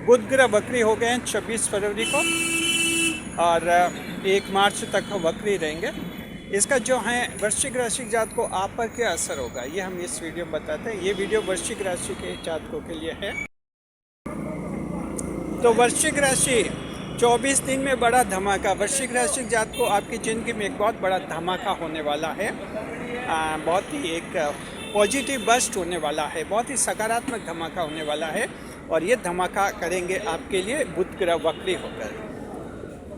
बुध ग्रह वक्री हो गए हैं 26 फरवरी को और 1 मार्च तक वक्री रहेंगे। इसका जो है वृश्चिक राशि जात को आप पर क्या असर होगा ये हम इस वीडियो में बताते हैं। ये वीडियो वृश्चिक राशि के जातकों के लिए है। तो वृश्चिक राशि 24 दिन में बड़ा धमाका। वृश्चिक राशि जात को आपकी ज़िंदगी में एक बहुत बड़ा धमाका होने वाला है। बहुत ही एक पॉजिटिव बस्ट होने वाला है, बहुत ही सकारात्मक धमाका होने वाला है और ये धमाका करेंगे आपके लिए बुध ग्रह वक्री होकर।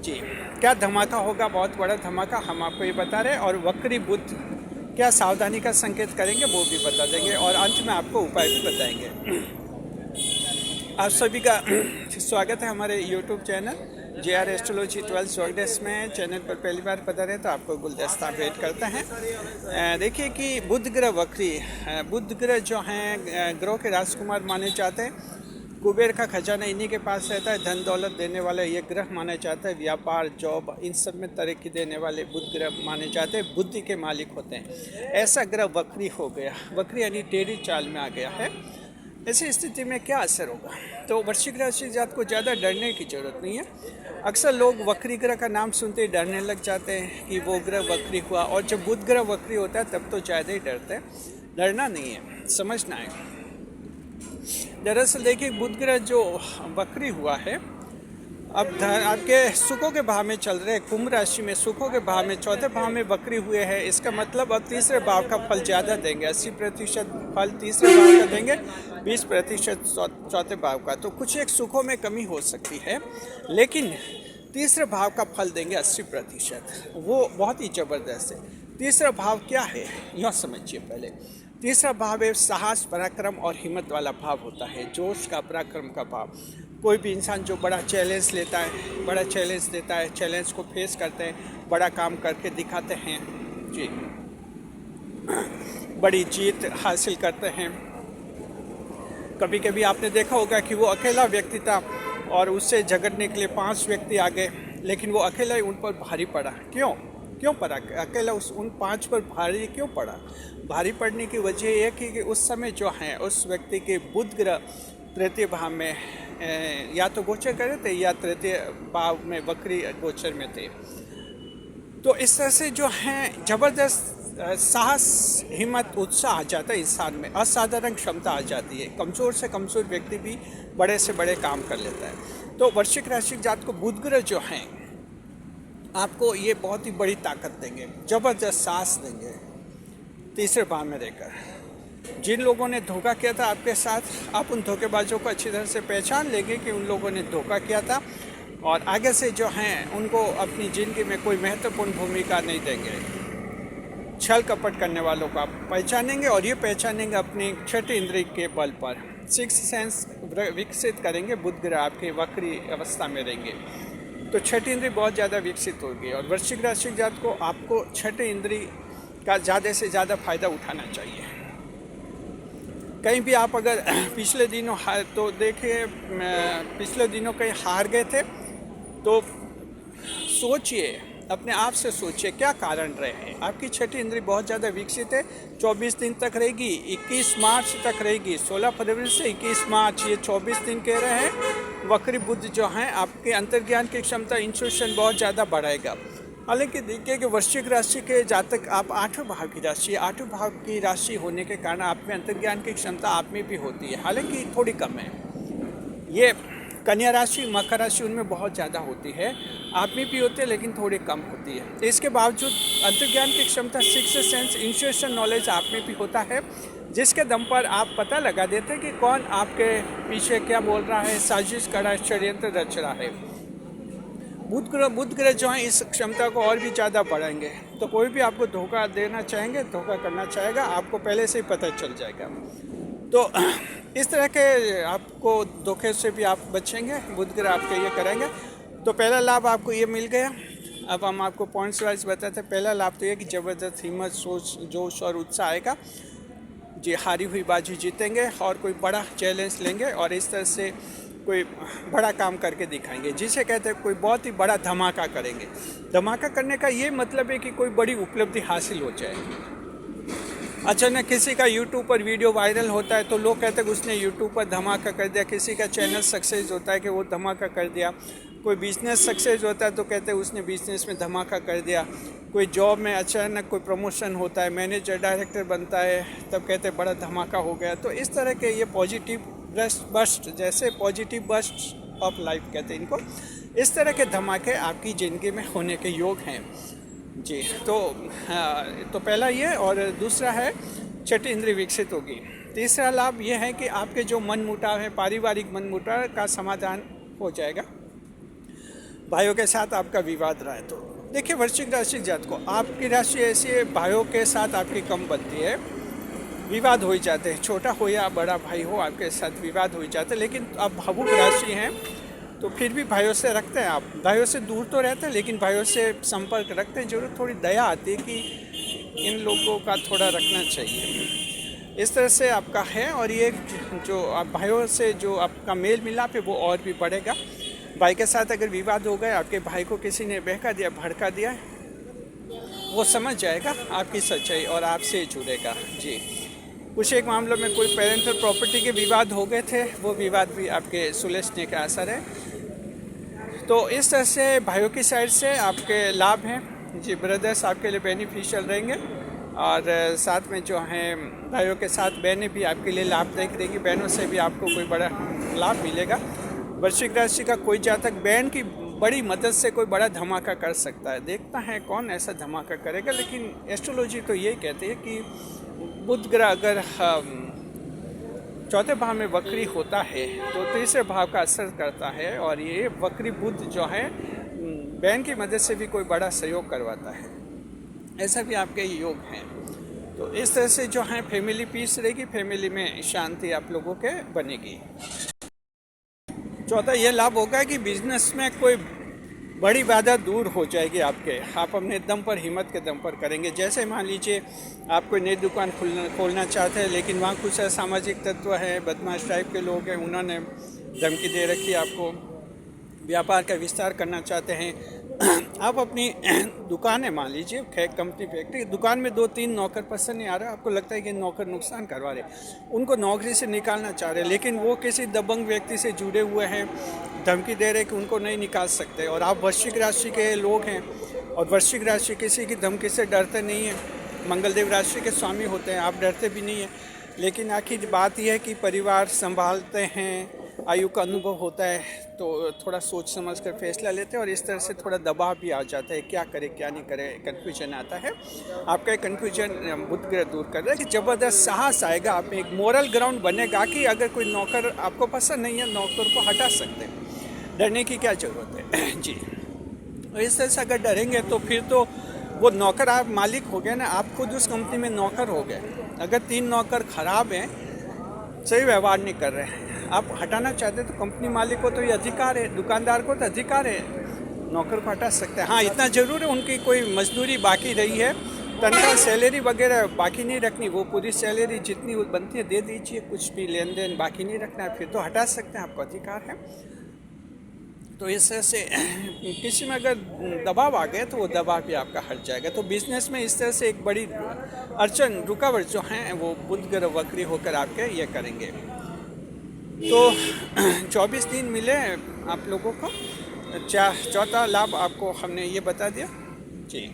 जी, क्या धमाका होगा? बहुत बड़ा धमाका हम आपको ये बता रहे हैं और वक्री बुध क्या सावधानी का संकेत करेंगे वो भी बता देंगे और अंत में आपको उपाय भी बताएंगे। आप सभी का स्वागत है हमारे YouTube चैनल JR एस्ट्रोलॉजी 12 वर्कडेज में। चैनल पर पहली बार पधारे तो आपको गुलदस्ता भेंट करते हैं। देखिए कि बुध ग्रह वक्री, बुध ग्रह जो हैं ग्रह के राजकुमार माने जाते हैं। कुबेर का खजाना इन्हीं के पास रहता है। धन दौलत देने वाले ये ग्रह माने जाते हैं। व्यापार, जॉब, इन सब में तरक्की देने वाले बुध ग्रह माने जाते हैं। बुद्धि के मालिक होते हैं। ऐसा ग्रह वक्री हो गया, वक्री यानी टेढ़ी चाल में आ गया है। ऐसी स्थिति में क्या असर होगा? तो वृश्चिक राशि जात को ज़्यादा डरने की ज़रूरत नहीं है। अक्सर लोग वक्री ग्रह का नाम सुनते ही डरने लग जाते हैं कि वो ग्रह वक्री हुआ, और जब बुध ग्रह वक्री होता है तब तो ज़्यादा ही डरते हैं। डरना नहीं है, समझना है। दरअसल देखिए, बुध ग्रह जो वक्री हुआ है अब आपके सुखों के भाव में चल रहे हैं। कुंभ राशि में सुखों के भाव में चौथे भाव में वक्री हुए हैं। इसका मतलब अब तीसरे भाव का फल ज़्यादा देंगे। 80% फल तीसरे भाव का देंगे, 20% चौथे भाव का। तो कुछ एक सुखों में कमी हो सकती है, लेकिन तीसरे भाव का फल देंगे 80%। वो बहुत ही ज़बरदस्त है। तीसरा भाव क्या है यह समझिए पहले। तीसरा भाव है साहस, पराक्रम और हिम्मत वाला भाव होता है। जोश का, पराक्रम का भाव। कोई भी इंसान जो बड़ा चैलेंज लेता है, बड़ा चैलेंज देता है, चैलेंज को फेस करते हैं, बड़ा काम करके दिखाते हैं, जी, बड़ी जीत हासिल करते हैं। कभी कभी आपने देखा होगा कि वो अकेला व्यक्ति था और उससे झगड़ने के लिए 5 व्यक्ति आ गए, लेकिन वो अकेला ही उन पर भारी पड़ा। क्यों पड़ा अकेला? उन 5 पर भारी क्यों पड़ा? भारी पड़ने की वजह यह कि उस समय जो है उस व्यक्ति के बुध ग्रह तृतीय भाव में या तो गोचर कर रहे थे या तृतीय भाव में वक्री गोचर में थे। तो इस तरह से जो है ज़बरदस्त साहस, हिम्मत, उत्साह आ जाता है इंसान में। असाधारण क्षमता आ जाती है। कमज़ोर से कमज़ोर व्यक्ति भी बड़े से बड़े काम कर लेता है। तो वृश्चिक राशि जात को बुध ग्रह जो हैं आपको ये बहुत ही बड़ी ताकत देंगे, ज़बरदस्त साहस देंगे तीसरे भाव में रहकर। जिन लोगों ने धोखा किया था आपके साथ, आप उन धोखेबाजों को अच्छी तरह से पहचान लेंगे कि उन लोगों ने धोखा किया था और आगे से जो हैं उनको अपनी ज़िंदगी में कोई महत्वपूर्ण भूमिका नहीं देंगे। छल कपट करने वालों को आप पहचानेंगे और ये पहचानेंगे अपनी छठी इंद्रिय के बल पर। 6th सेंस विकसित करेंगे। बुध ग्रह आपके वक्री अवस्था में रहेंगे तो छठी इंद्रिय बहुत ज़्यादा विकसित होगी। और वृश्चिक राशि जात को आपको छठी इंद्रिय का ज़्यादा से ज़्यादा फायदा उठाना चाहिए। कहीं भी आप अगर पिछले दिनों तो देखिए पिछले दिनों कहीं हार गए थे तो सोचिए, अपने आप से सोचिए क्या कारण रहे हैं। आपकी छठी इंद्रिय बहुत ज़्यादा विकसित है। 24 दिन तक रहेगी, 21 मार्च तक रहेगी। 16 फरवरी से 21 मार्च ये 24 दिन कह रहे हैं। वक्री बुध जो हैं आपके अंतर्ज्ञान की क्षमता, इंट्यूशन बहुत ज़्यादा बढ़ाएगा। हालांकि देखिए कि वृश्चिक राशि के जातक आप 8वें भाव की राशि, 8वें भाव की राशि होने के कारण आप में अंतर्ज्ञान की क्षमता आप में भी होती है, हालांकि थोड़ी कम है। ये कन्या राशि, मकर राशि उनमें बहुत ज़्यादा होती है, आप में भी होती है लेकिन थोड़ी कम होती है। इसके बावजूद अंतर्ज्ञान की क्षमता, 6th सेंस, इंट्यूशन, नॉलेज आप में भी होता है, जिसके दम पर आप पता लगा देते हैं कि कौन आपके पीछे क्या बोल रहा है, साजिश कर रहा है, षड्यंत्र रच रहा है। बुध ग्रह जो है इस क्षमता को और भी ज़्यादा बढ़ाएंगे। तो कोई भी आपको धोखा देना चाहेंगे, धोखा करना चाहेगा, आपको पहले से ही पता चल जाएगा। तो इस तरह के आपको धोखे से भी आप बचेंगे, बुध ग्रह आपके ये करेंगे। तो पहला लाभ आपको ये मिल गया। अब हम आपको पॉइंट्स वाइज बताते हैं। पहला लाभ तो ये कि ज़बरदस्त हिम्मत, सोच, जोश और उत्साह आएगा। जी, हारी हुई बाजी जीतेंगे और कोई बड़ा चैलेंज लेंगे और इस तरह से कोई बड़ा काम करके दिखाएंगे, जिसे कहते हैं कोई बहुत ही बड़ा धमाका करेंगे। धमाका करने का ये मतलब है कि कोई बड़ी उपलब्धि हासिल हो जाए। अचानक किसी का यूट्यूब पर वीडियो वायरल होता है तो लोग कहते हैं कि उसने यूट्यूब पर धमाका कर दिया। किसी का चैनल सक्सेस होता है कि वो धमाका कर दिया। कोई बिजनेस सक्सेस होता है तो कहते हैं उसने बिजनेस में धमाका कर दिया। कोई जॉब में अचानक कोई प्रमोशन होता है, मैनेजर डायरेक्टर बनता है, तब कहते हैं बड़ा धमाका हो गया। तो इस तरह के ये पॉजिटिव बस्ट, जैसे पॉजिटिव बस्ट ऑफ लाइफ कहते हैं इनको, इस तरह के धमाके आपकी ज़िंदगी में होने के योग हैं जी। तो पहला ये, और दूसरा है छठी इंद्रिय विकसित होगी। तीसरा लाभ ये है कि आपके जो मन मुटाव है, पारिवारिक मन मुटाव का समाधान हो जाएगा। भाइयों के साथ आपका विवाद रहा है तो देखिए, वृश्चिक राशि जात को आपकी राशि ऐसी है, भाइयों के साथ आपकी कम बनती है, विवाद हो ही जाते हैं। छोटा हो या बड़ा भाई हो, आपके साथ विवाद हो ही जाते हैं। लेकिन आप भावुक राशि हैं तो फिर भी भाइयों से रखते हैं, आप भाइयों से दूर तो रहते हैं लेकिन भाइयों से संपर्क रखते हैं। जरूर थोड़ी दया आती है कि इन लोगों का थोड़ा रखना चाहिए, इस तरह से आपका है। और ये जो आप भाइयों से जो आपका मेल मिलाप है वो और भी बढ़ेगा। भाई के साथ अगर विवाद हो गए, आपके भाई को किसी ने बहका दिया, भड़का दिया, वो समझ जाएगा आपकी सच्चाई और आपसे जुड़ेगा जी। कुछ एक मामलों में कोई पेरेंटल प्रॉपर्टी के विवाद हो गए थे, वो विवाद भी आपके सुलझने का असर है। तो इस तरह से भाइयों की साइड से आपके लाभ हैं जी। ब्रदर्स आपके लिए बेनिफिशियल रहेंगे, और साथ में जो हैं भाइयों के साथ बहनें भी आपके लिए लाभदायक रहेगी। बहनों से भी आपको कोई बड़ा लाभ मिलेगा। वृश्चिक राशि का कोई जातक बहन की बड़ी मदद से कोई बड़ा धमाका कर सकता है। देखता है कौन ऐसा धमाका करेगा, लेकिन एस्ट्रोलॉजी तो यही कहती है कि बुध ग्रह अगर चौथे भाव में वक्री होता है तो तीसरे भाव का असर करता है, और ये वक्री बुध जो है बहन की मदद से भी कोई बड़ा सहयोग करवाता है। ऐसा भी आपके योग हैं। तो इस तरह से जो है फैमिली पीस रहेगी, फैमिली में शांति आप लोगों के बनेगी। चौथा ये लाभ होगा कि बिजनेस में कोई बड़ी बाधा दूर हो जाएगी आपके। आप अपने दम पर, हिम्मत के दम पर करेंगे। जैसे मान लीजिए आप कोई नई दुकान खोलना चाहते हैं, लेकिन वहाँ कुछ असामाजिक तत्व हैं, बदमाश टाइप के लोग हैं, उन्होंने धमकी दे रखी आपको। व्यापार का विस्तार करना चाहते हैं आप, अपनी दुकान है मान लीजिए, कंपनी फैक्ट्री, दुकान में 2-3 नौकर पसंद नहीं आ रहा, आपको लगता है कि नौकर नुकसान करवा रहे, उनको नौकरी से निकालना चाह रहे हैं, लेकिन वो किसी दबंग व्यक्ति से जुड़े हुए हैं, धमकी दे रहे कि उनको नहीं निकाल सकते। और आप वृश्चिक राशि के लोग हैं, और वृश्चिक राशि किसी की धमकी से डरते नहीं हैं। मंगलदेव राशि के स्वामी होते हैं, आप डरते भी नहीं हैं। लेकिन आखिर बात यह है कि परिवार संभालते हैं, आयु का अनुभव होता है, तो थोड़ा सोच समझ कर फैसला लेते हैं, और इस तरह से थोड़ा दबाव भी आ जाता है, क्या करे क्या नहीं करे, कन्फ्यूजन आता है। आपका कन्फ्यूजन बुध ग्रह दूर कर रहा है कि ज़बरदस्त साहस आएगा, आप में एक मोरल ग्राउंड बनेगा कि अगर कोई नौकर आपको पसंद नहीं है, नौकर को हटा सकते हैं, डरने की क्या ज़रूरत है जी। और इस तरह से अगर डरेंगे तो फिर तो वो नौकर आप मालिक हो गए ना, आप खुद उस कंपनी में नौकर हो गए। अगर 3 नौकर खराब हैं, सही व्यवहार नहीं कर रहे हैं, आप हटाना चाहते तो कंपनी मालिक को तो ये अधिकार है, दुकानदार को तो अधिकार है, नौकर को हटा सकते हैं। हाँ, इतना ज़रूर है उनकी कोई मजदूरी बाकी रही है, तनख्वाह सैलरी वगैरह बाकी नहीं रखनी, वो पूरी सैलरी जितनी बनती है दे दीजिए, कुछ भी लेन देन बाकी नहीं रखना है, फिर तो हटा सकते हैं, आपको अधिकार है। तो इस तरह से किसी में अगर दबाव आ गए तो वो दबाव भी आपका हट जाएगा। तो बिजनेस में इस तरह से एक बड़ी अड़चन, रुकावट जो हैं वो बुध ग्रह वक्री होकर आपके ये करेंगे। तो 24 दिन मिले आप लोगों को। चौथा लाभ आपको हमने ये बता दिया जी।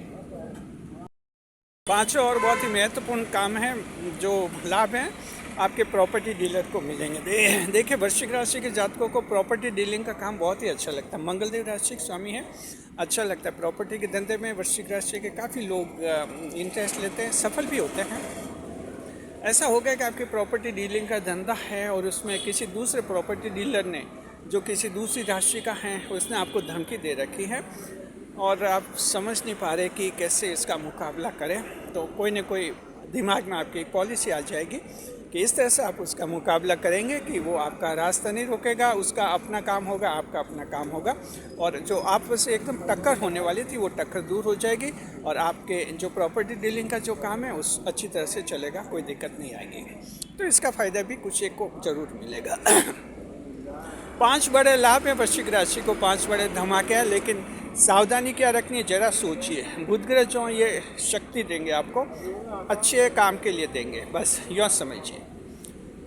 पांचवा और बहुत ही महत्वपूर्ण काम है, जो लाभ हैं आपके प्रॉपर्टी डीलर को मिलेंगे। देखिए, वृश्चिक राशि के जातकों को प्रॉपर्टी डीलिंग का काम बहुत ही अच्छा लगता है। मंगलदेव राशि के स्वामी है, अच्छा लगता है। प्रॉपर्टी के धंधे में वृश्चिक राशि के काफ़ी लोग इंटरेस्ट लेते हैं, सफल भी होते हैं। ऐसा हो गया कि आपकी प्रॉपर्टी डीलिंग का धंधा है और उसमें किसी दूसरे प्रॉपर्टी डीलर ने, जो किसी दूसरी राशि का है, उसने आपको धमकी दे रखी है और आप समझ नहीं पा रहे कि कैसे इसका मुकाबला करें। तो कोई ना कोई दिमाग में आपकी एक पॉलिसी आ जाएगी कि इस तरह से आप उसका मुकाबला करेंगे कि वो आपका रास्ता नहीं रोकेगा, उसका अपना काम होगा, आपका अपना काम होगा, और जो आप से एकदम टक्कर होने वाली थी वो टक्कर दूर हो जाएगी, और आपके जो प्रॉपर्टी डीलिंग का जो काम है उस अच्छी तरह से चलेगा, कोई दिक्कत नहीं आएगी। तो इसका फ़ायदा भी कुछ एक को ज़रूर मिलेगा। 5 बड़े लाभ हैं वृश्चिक राशि को, 5 बड़े धमाके हैं, लेकिन सावधानी क्या रखनी है, जरा सोचिए। बुध ग्रह जो हैं ये शक्ति देंगे आपको, अच्छे काम के लिए देंगे, बस यह समझिए।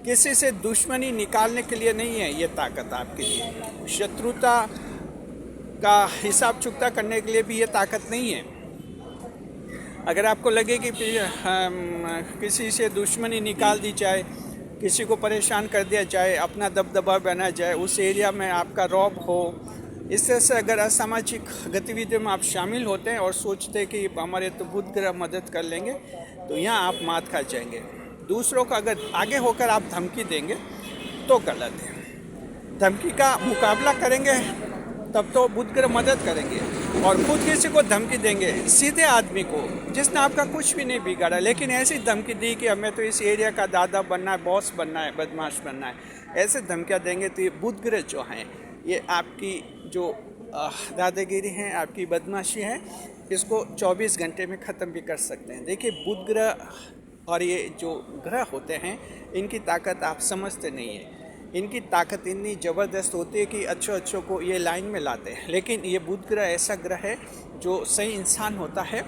किसी से दुश्मनी निकालने के लिए नहीं है ये ताकत आपके लिए, शत्रुता का हिसाब चुकता करने के लिए भी ये ताकत नहीं है। अगर आपको लगे कि किसी से दुश्मनी निकाल दी जाए, किसी को परेशान कर दिया जाए, अपना दबदबा बना जाए, उस एरिया में आपका रौब हो, इस तरह से अगर असामाजिक गतिविधियों में आप शामिल होते हैं और सोचते हैं कि हमारे तो बुध ग्रह मदद कर लेंगे, तो यहाँ आप मात खा जाएंगे। दूसरों को अगर आगे होकर आप धमकी देंगे तो गलत है। धमकी का मुकाबला करेंगे तब तो बुध ग्रह मदद करेंगे, और खुद किसी को धमकी देंगे, सीधे आदमी को जिसने आपका कुछ भी नहीं बिगाड़ा, लेकिन ऐसी धमकी दी कि हमें तो इस एरिया का दादा बनना है, बॉस बनना है, बदमाश बनना है, ऐसे धमकियाँ देंगे, तो ये बुध ग्रह जो हैं ये आपकी जो दादागिरी है, आपकी बदमाशी है, इसको 24 घंटे में ख़त्म भी कर सकते हैं। देखिए बुध ग्रह और ये जो ग्रह होते हैं इनकी ताकत आप समझते नहीं है। इनकी ताकत इतनी ज़बरदस्त होती है कि अच्छों को ये लाइन में लाते हैं। लेकिन ये बुध ग्रह ऐसा ग्रह है जो सही इंसान होता है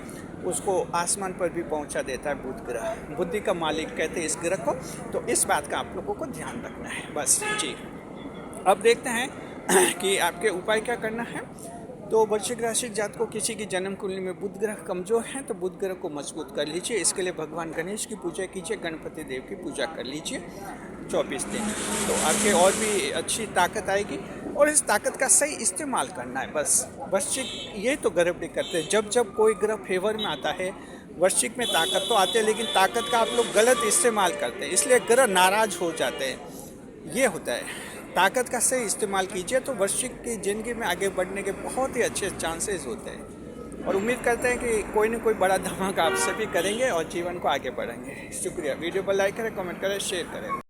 उसको आसमान पर भी पहुंचा देता है। बुध ग्रह बुद्धि का मालिक कहते हैं इस ग्रह को, तो इस बात का आप लोगों को ध्यान रखना है बस जी। अब देखते हैं कि आपके उपाय क्या करना है। तो वृश्चिक राशि जात को किसी की जन्म कुंडली में बुध ग्रह कमजोर है तो बुध ग्रह को मजबूत कर लीजिए। इसके लिए भगवान गणेश की पूजा कीजिए, गणपति देव की पूजा कर लीजिए 24 दिन, तो आपके और भी अच्छी ताकत आएगी। और इस ताकत का सही इस्तेमाल करना है बस। वृश्चिक ये तो गड़बड़ी करते हैं, जब कोई ग्रह फेवर में आता है, वृश्चिक में ताकत तो आती है लेकिन ताकत का आप लोग गलत इस्तेमाल करते हैं, इसलिए ग्रह नाराज हो जाते हैं, ये होता है। ताकत का सही इस्तेमाल कीजिए तो वृश्चिक की ज़िंदगी में आगे बढ़ने के बहुत ही अच्छे चांसेस होते हैं, और उम्मीद करते हैं कि कोई न कोई बड़ा धमाका आप सभी करेंगे और जीवन को आगे बढ़ेंगे। शुक्रिया। वीडियो पर लाइक करें, कमेंट करें, शेयर करें।